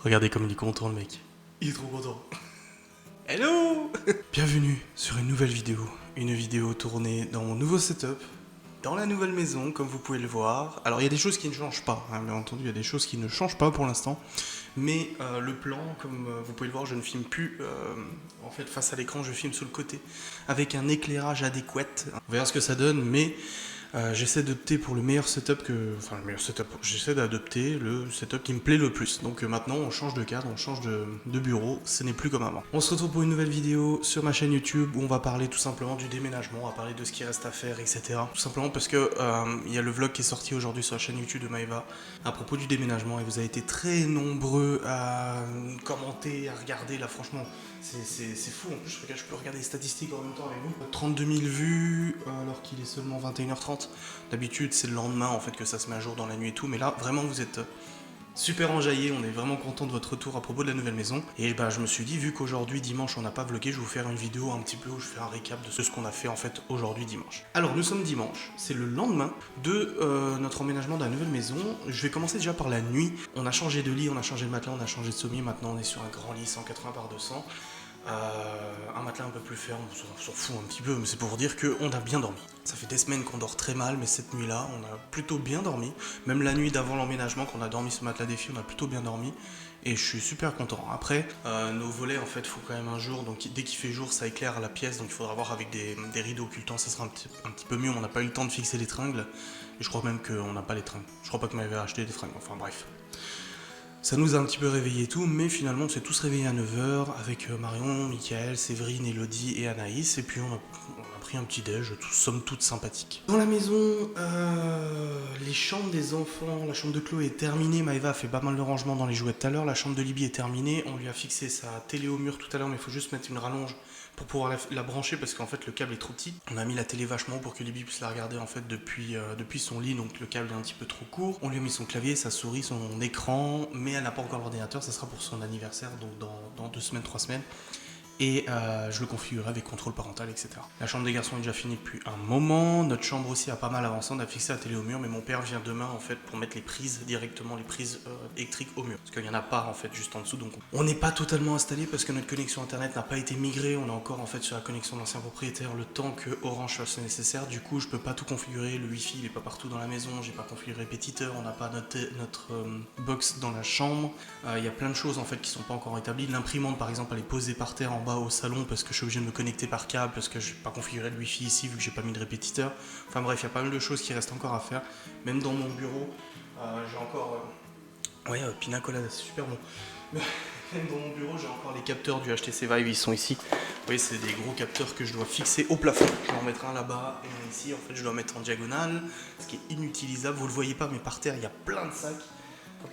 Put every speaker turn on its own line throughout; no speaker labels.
Regardez comme il est content le mec. Il est trop content. Hello. Bienvenue sur une nouvelle vidéo. Une vidéo tournée dans mon nouveau setup. Dans la nouvelle maison, comme vous pouvez le voir. Alors il y a des choses qui ne changent pas, hein, bien entendu, il y a des choses qui ne changent pas pour l'instant. Mais le plan, comme vous pouvez le voir, je ne filme plus en fait face à l'écran, je filme sur le côté avec un éclairage adéquat. On verra ce que ça donne, mais j'essaie d'opter pour le meilleur setup j'essaie d'adopter le setup qui me plaît le plus. Donc maintenant on change de cadre, on change de bureau, ce n'est plus comme avant. On se retrouve pour une nouvelle vidéo sur ma chaîne YouTube où on va parler tout simplement du déménagement, on va parler de ce qui reste à faire, etc. Tout simplement parce que il y a le vlog qui est sorti aujourd'hui sur la chaîne YouTube de Maeva à propos du déménagement et vous avez été très nombreux à commenter, à regarder. Là franchement c'est fou, en plus je peux regarder les statistiques en même temps avec vous. 32 000 vues alors qu'il est seulement 21h30. D'habitude c'est le lendemain en fait que ça se met à jour dans la nuit et tout, mais là vraiment vous êtes super enjaillés, on est vraiment content de votre retour à propos de la nouvelle maison. Et bah je me suis dit, vu qu'aujourd'hui dimanche on n'a pas vlogué, je vais vous faire une vidéo un petit peu où je fais un récap de ce qu'on a fait en fait aujourd'hui dimanche. Alors nous sommes dimanche, c'est le lendemain de notre emménagement de la nouvelle maison. Je vais commencer déjà par la nuit. On a changé de lit, on a changé de matelas, on a changé de sommier, maintenant on est sur un grand lit 180 par 200. Un matelas un peu plus ferme, on s'en fout un petit peu, mais c'est pour vous dire qu'on a bien dormi. Ça fait des semaines qu'on dort très mal, mais cette nuit-là, on a plutôt bien dormi. Même la nuit d'avant l'emménagement, quand on a dormi ce matelas des filles, on a plutôt bien dormi. Et je suis super content. Après, nos volets, en fait, il faut quand même un jour. Donc dès qu'il fait jour, ça éclaire la pièce. Donc il faudra voir avec des rideaux occultants, ça sera un petit peu mieux. On n'a pas eu le temps de fixer les tringles. Et je crois même qu'on n'a pas les tringles. Je crois pas que m'avait acheté des tringles. Enfin bref. Ça nous a un petit peu réveillé et tout, mais finalement on s'est tous réveillés à 9h avec Marion, Mickaël, Séverine, Elodie et Anaïs, et puis on a pris un petit déj, somme toute sympathique. Dans la maison, les chambres des enfants, la chambre de Chloé est terminée, Maëva a fait pas mal de rangements dans les jouets tout à l'heure, la chambre de Libye est terminée, on lui a fixé sa télé au mur tout à l'heure, mais il faut juste mettre une rallonge pour pouvoir la brancher parce qu'en fait le câble est trop petit. On a mis la télé vachement haut pour que Libby puisse la regarder en fait depuis son lit, donc le câble est un petit peu trop court. On lui a mis son clavier, sa souris, son écran, mais elle n'a pas encore l'ordinateur, ça sera pour son anniversaire, donc dans 2 semaines, 3 semaines. Et je le configurerai avec contrôle parental, etc. La chambre des garçons est déjà finie depuis un moment. Notre chambre aussi a pas mal avancé. On a fixé la télé au mur, mais mon père vient demain en fait pour mettre les prises directement, les prises électriques au mur. Parce qu'il y en a pas en fait juste en dessous. Donc on n'est pas totalement installé parce que notre connexion internet n'a pas été migrée. On est encore en fait sur la connexion d'ancien propriétaire le temps que Orange fasse le nécessaire. Du coup, je peux pas tout configurer. Le wifi il est pas partout dans la maison. J'ai pas configuré répétiteur. On n'a pas notre box dans la chambre. Il y a plein de choses en fait qui sont pas encore établies. L'imprimante par exemple elle est posée par terre en bas au salon parce que je suis obligé de me connecter par câble parce que j'ai pas configuré le wifi ici vu que j'ai pas mis de répétiteur. Enfin bref, il y a pas mal de choses qui restent encore à faire. Même dans mon bureau, j'ai encore Pina Colada, c'est super bon. Même dans mon bureau, j'ai encore les capteurs du HTC Vive, ils sont ici. Vous voyez, c'est des gros capteurs que je dois fixer au plafond. Je vais en mettre un là-bas et un ici. En fait, je dois mettre en diagonale, ce qui est inutilisable. Vous le voyez pas, mais par terre, il y a plein de sacs.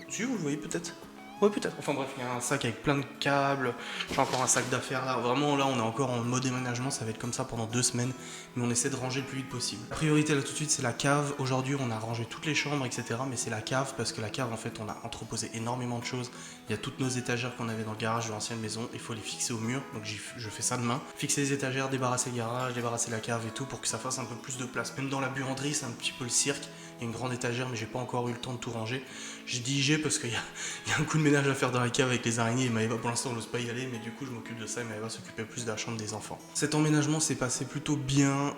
Si, vous le voyez peut-être. Ouais, peut-être. Enfin bref, il y a un sac avec plein de câbles. J'ai encore un sac d'affaires là. Vraiment, là, on est encore en mode déménagement. Ça va être comme ça pendant 2 semaines. Mais on essaie de ranger le plus vite possible. La priorité là tout de suite, c'est la cave. Aujourd'hui, on a rangé toutes les chambres, etc. Mais c'est la cave parce que la cave, en fait, on a entreposé énormément de choses. Il y a toutes nos étagères qu'on avait dans le garage de l'ancienne maison. Il faut les fixer au mur. Donc je fais ça demain. Fixer les étagères, débarrasser le garage, débarrasser la cave et tout pour que ça fasse un peu plus de place. Même dans la buanderie, c'est un petit peu le cirque. Il y a une grande étagère, mais j'ai pas encore eu le temps de tout ranger. J'ai dit j'ai parce qu'il y a un coup de ménage à faire dans la cave avec les araignées et Maëva pour l'instant on n'ose pas y aller, mais du coup je m'occupe de ça et Maëva s'occupait plus de la chambre des enfants. Cet emménagement s'est passé plutôt bien,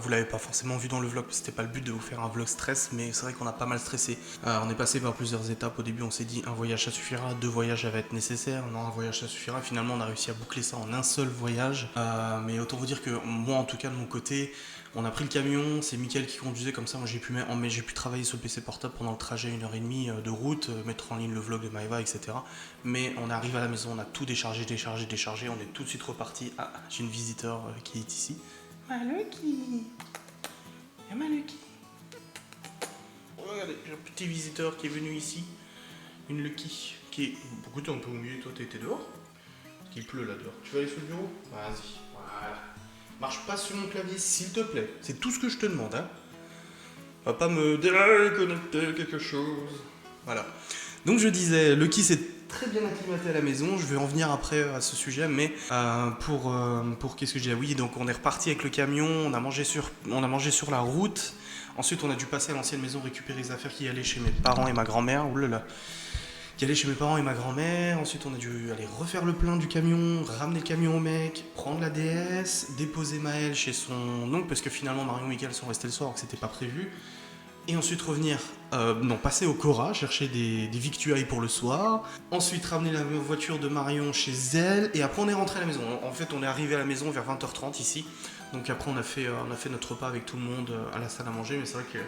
vous l'avez pas forcément vu dans le vlog, c'était pas le but de vous faire un vlog stress, mais c'est vrai qu'on a pas mal stressé. On est passé par plusieurs étapes, au début on s'est dit un voyage ça suffira, 2 voyages ça va être nécessaire, non un voyage ça suffira, finalement on a réussi à boucler ça en un seul voyage, mais autant vous dire que moi en tout cas de mon côté, on a pris le camion, c'est Mickaël qui conduisait, comme ça moi j'ai pu travailler sur le PC portable pendant le trajet 1h30 de route, mettre en ligne le vlog de Maëva, etc. Mais on arrive à la maison, on a tout déchargé, on est tout de suite reparti. Ah, j'ai une visiteur qui est ici. Maluki. Y'a Maluki. Regardez, j'ai un petit visiteur qui est venu ici. Une Lucky qui est... Pourquoi t'es un peu mouillé, toi t'étais dehors? Parce qu'il pleut là dehors. Tu veux aller sur le bureau? Vas-y, voilà. Marche pas sur mon clavier, s'il te plaît. C'est tout ce que je te demande, hein. Va pas me déconnecter quelque chose. Voilà. Donc je disais, Lucky s'est très bien acclimaté à la maison. Je vais en venir après à ce sujet, mais pour qu'est-ce que je disais? Oui, donc on est reparti avec le camion, on a mangé sur la route. Ensuite, on a dû passer à l'ancienne maison récupérer les affaires qui allaient chez mes parents et ma grand-mère. Oulala. y aller chez mes parents et ma grand-mère. Ensuite, on a dû aller refaire le plein du camion, ramener le camion au mec, prendre la DS, déposer Maël chez son oncle, parce que finalement, Marion et Mickaël sont restés le soir, alors que c'était pas prévu. Et ensuite revenir, passer au Cora, chercher des victuailles pour le soir. Ensuite ramener la voiture de Marion chez elle. Et après on est rentré à la maison. En fait on est arrivé à la maison vers 20h30 ici. Donc après on a fait notre repas avec tout le monde à la salle à manger. Mais c'est vrai que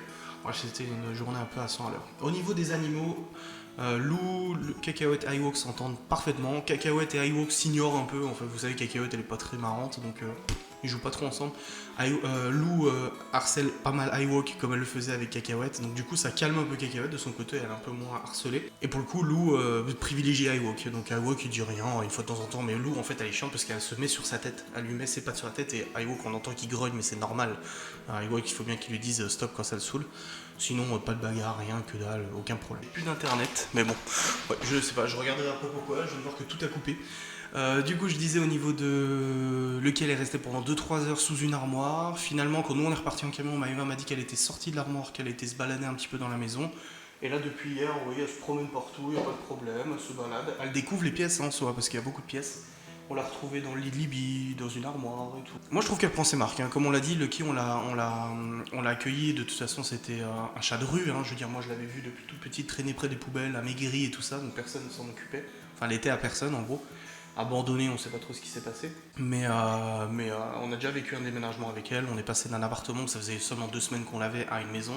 c'était une journée un peu à 100 à l'heure. Au niveau des animaux, Lou, Cacahuète et iWalk s'entendent parfaitement. Cacahuète et iWalk s'ignorent un peu. Enfin vous savez Cacahuète elle est pas très marrante. Donc ils jouent pas trop ensemble. Lou harcèle pas mal iWalk comme elle le faisait avec Cacahuète, donc du coup ça calme un peu Cacahuète de son côté, elle est un peu moins harcelée. Et pour le coup Lou privilégie iWalk, donc iWalk il dit rien une fois de temps en temps, mais Lou en fait elle est chiante parce qu'elle se met sur sa tête, elle lui met ses pattes sur la tête et iWalk on entend qu'il grogne mais c'est normal. iWalk il faut bien qu'il lui dise stop quand ça le saoule. Sinon pas de bagarre, rien, que dalle, aucun problème. Plus d'internet, mais bon, ouais, je sais pas, je regarderai un peu pourquoi, je viens de voir que tout a coupé. Du coup je disais au niveau de lequel est resté pendant 2-3 heures sous une armoire. Finalement quand nous on est reparti en camion, Maëva m'a dit qu'elle était sortie de l'armoire, qu'elle était se balader un petit peu dans la maison. Et là depuis hier, vous voyez, elle se promène partout, il n'y a pas de problème, elle se balade. Elle découvre les pièces en soi parce qu'il y a beaucoup de pièces. On l'a retrouvée dans le lit de Libye, dans une armoire et tout. Moi je trouve qu'elle prend ses marques, hein. Comme on l'a dit, Lucky on l'a accueilli, de toute façon c'était un chat de rue, hein. Je veux dire moi je l'avais vu depuis toute petite traîner près des poubelles, amaigri et tout ça, donc personne ne s'en occupait. Enfin elle était à personne en gros. Abandonné, on sait pas trop ce qui s'est passé. Mais on a déjà vécu un déménagement avec elle. On est passé d'un appartement, ça faisait seulement 2 semaines qu'on l'avait, à une maison.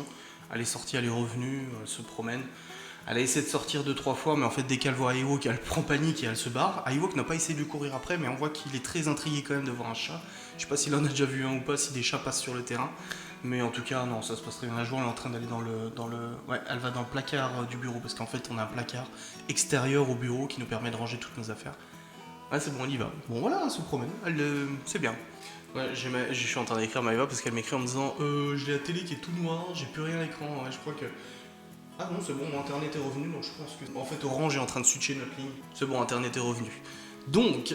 Elle est sortie, elle est revenue, elle se promène. Elle a essayé de sortir 2-3 fois, mais en fait dès qu'elle voit iWalk, elle prend panique et elle se barre. iWalk n'a pas essayé de lui courir après, mais on voit qu'il est très intrigué quand même de voir un chat. Je sais pas s'il en a déjà vu un ou pas, si des chats passent sur le terrain. Mais en tout cas, non, ça se passe très bien. Un jour, elle est en train d'aller Ouais, elle va dans le placard du bureau, parce qu'en fait, on a un placard extérieur au bureau qui nous permet de ranger toutes nos affaires. Ouais, c'est bon, elle y va. Bon, voilà, elle se promène. C'est bien. Ouais, je suis en train d'écrire Maëva parce qu'elle m'écrit en me disant j'ai la télé qui est tout noire, j'ai plus rien à l'écran. Ouais, je crois que. Ah non, c'est bon, mon internet est revenu, donc je pense que. En fait, Orange est en train de switcher notre ligne. C'est bon, internet est revenu. Donc,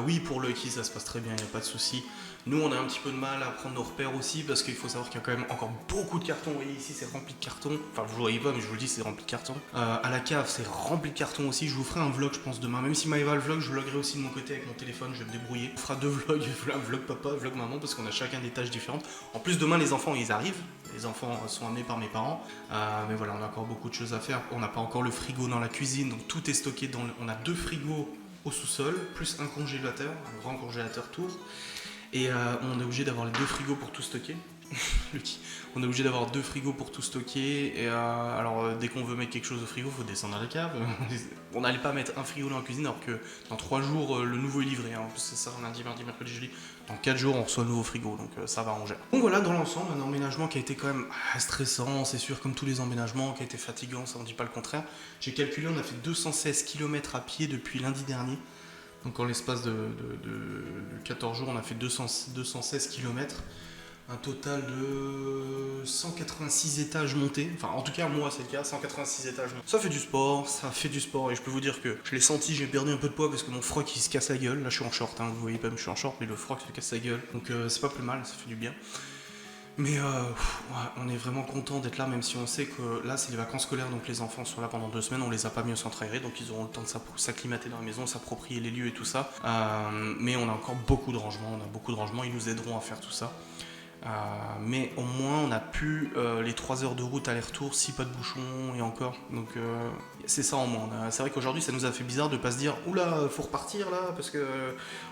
oui, pour Lucky, ça se passe très bien, il n'y a pas de souci. Nous, on a un petit peu de mal à prendre nos repères aussi, parce qu'il faut savoir qu'il y a quand même encore beaucoup de cartons. Vous voyez ici, c'est rempli de cartons. Enfin, vous ne voyez pas, mais je vous le dis, c'est rempli de cartons. À la cave, c'est rempli de cartons aussi. Je vous ferai un vlog, je pense, demain. Même si Maëva le vlog, je vloguerai aussi de mon côté avec mon téléphone, je vais me débrouiller. On fera 2 vlogs, un vlog papa, un vlog maman, parce qu'on a chacun des tâches différentes. En plus, demain, les enfants, ils arrivent. Les enfants sont amenés par mes parents. Mais voilà, on a encore beaucoup de choses à faire. On n'a pas encore le frigo dans la cuisine, donc tout est stocké dans On a 2 frigos au sous-sol, plus un congélateur, un grand congélateur tour. Et on est obligé d'avoir les 2 frigos pour tout stocker. On est obligé d'avoir 2 frigos pour tout stocker. Et alors, dès qu'on veut mettre quelque chose au frigo, il faut descendre à la cave. On n'allait pas mettre un frigo dans la cuisine, alors que dans 3 jours, le nouveau est livré. Hein. C'est ça, lundi, mardi, mercredi, jeudi. Dans 4 jours, on reçoit un nouveau frigo, donc ça va, on gère. Donc voilà, dans l'ensemble, un emménagement qui a été quand même stressant, c'est sûr, comme tous les emménagements, qui a été fatigant, ça on dit pas le contraire. J'ai calculé, on a fait 216 km à pied depuis lundi dernier. Donc en l'espace de 14 jours, on a fait 216 km. Un total de 186 étages montés. Enfin, en tout cas, moi, c'est le cas, 186 étages montés. Ça fait du sport, et je peux vous dire que je l'ai senti, j'ai perdu un peu de poids parce que mon froc, il se casse la gueule. Là, je suis en short, hein, vous voyez pas, je suis en short, mais le froc se casse la gueule. Donc, c'est pas plus mal, ça fait du bien. Mais ouais, on est vraiment content d'être là, même si on sait que là c'est les vacances scolaires, donc les enfants sont là pendant 2 semaines, on les a pas mis au centre aéré, donc ils auront le temps de s'acclimater dans la maison, s'approprier les lieux et tout ça. Mais on a encore beaucoup de rangements, ils nous aideront à faire tout ça. Mais au moins on a pu les 3 heures de route aller-retour, si pas de bouchons et encore. Donc c'est ça en moins. C'est vrai qu'aujourd'hui ça nous a fait bizarre de pas se dire oula, faut repartir là parce que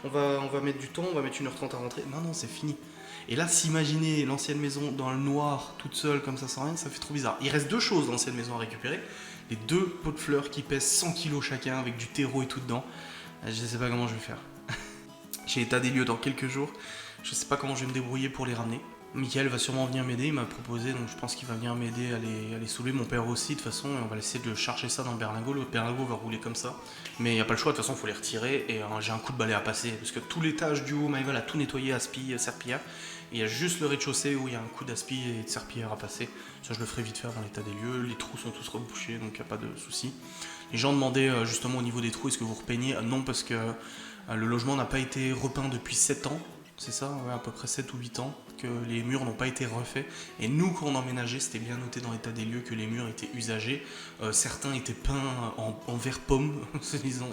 on va mettre du temps, on va mettre 1h30 à rentrer. Non, c'est fini. Et là, s'imaginer l'ancienne maison dans le noir, toute seule, comme ça, sans rien, ça fait trop bizarre. Il reste 2 choses dans l'ancienne maison à récupérer. Les 2 pots de fleurs qui pèsent 100 kg chacun, avec du terreau et tout dedans. Je sais pas comment je vais faire. J'ai état des lieux dans quelques jours. Je sais pas comment je vais me débrouiller pour les ramener. Mickaël va sûrement venir m'aider, il m'a proposé, donc je pense qu'il va venir m'aider à les soulever. Mon père aussi, de toute façon, et on va essayer de charger ça dans le berlingot. Le berlingot va rouler comme ça. Mais il n'y a pas le choix, de toute façon, il faut les retirer. Et j'ai un coup de balai à passer, parce que tout l'étage du haut, Maëva a tout nettoyé, aspi, serpillière. Il y a juste le rez-de-chaussée où il y a un coup d'aspi et de serpillière à passer. Ça, je le ferai vite faire dans l'état des lieux. Les trous sont tous rebouchés, donc il n'y a pas de souci. Les gens demandaient justement au niveau des trous, est-ce que vous repeignez ? Non, parce que le logement n'a pas été repeint depuis 7 ans. C'est ça, ouais, à peu près 7 ou 8 ans que les murs n'ont pas été refaits. Et nous, quand on emménageait, c'était bien noté dans l'état des lieux que les murs étaient usagés. Certains étaient peints en vert pomme.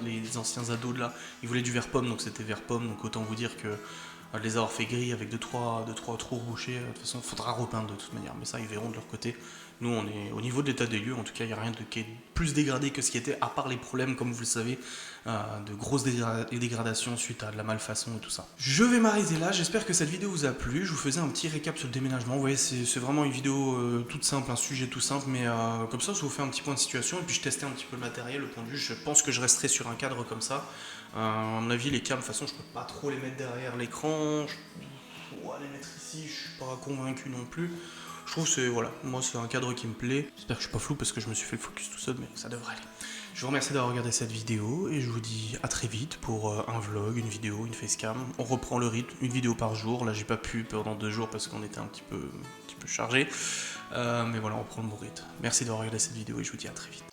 Les anciens ados de là, ils voulaient du vert pomme, donc c'était vert pomme. Donc autant vous dire que de les avoir fait gris avec 2-3 trous rouchés, de toute façon, il faudra repeindre de toute manière. Mais ça, ils verront de leur côté. Nous, on est au niveau de l'état des lieux, en tout cas, il n'y a rien qui est plus dégradé que ce qui était, à part les problèmes, comme vous le savez, de grosses dégradations suite à de la malfaçon et tout ça. Je vais m'arrêter là, j'espère que cette vidéo vous a plu. Je vous faisais un petit récap sur le déménagement. Vous voyez, c'est vraiment une vidéo toute simple, un sujet tout simple, mais comme ça, je vous fais un petit point de situation et puis je testais un petit peu le matériel, le point de vue. Je pense que je resterai sur un cadre comme ça. À mon avis, les cams, de toute façon, je peux pas trop les mettre derrière l'écran. Les mettre ici, je suis pas convaincu non plus. Je trouve que voilà, moi c'est un cadre qui me plaît. J'espère que je suis pas flou parce que je me suis fait le focus tout seul, mais ça devrait aller. Je vous remercie d'avoir regardé cette vidéo et je vous dis à très vite pour un vlog, une vidéo, une facecam. On reprend le rythme, une vidéo par jour. Là j'ai pas pu pendant 2 jours parce qu'on était un petit peu chargé. Mais voilà, on reprend le bon rythme. Merci d'avoir regardé cette vidéo et je vous dis à très vite.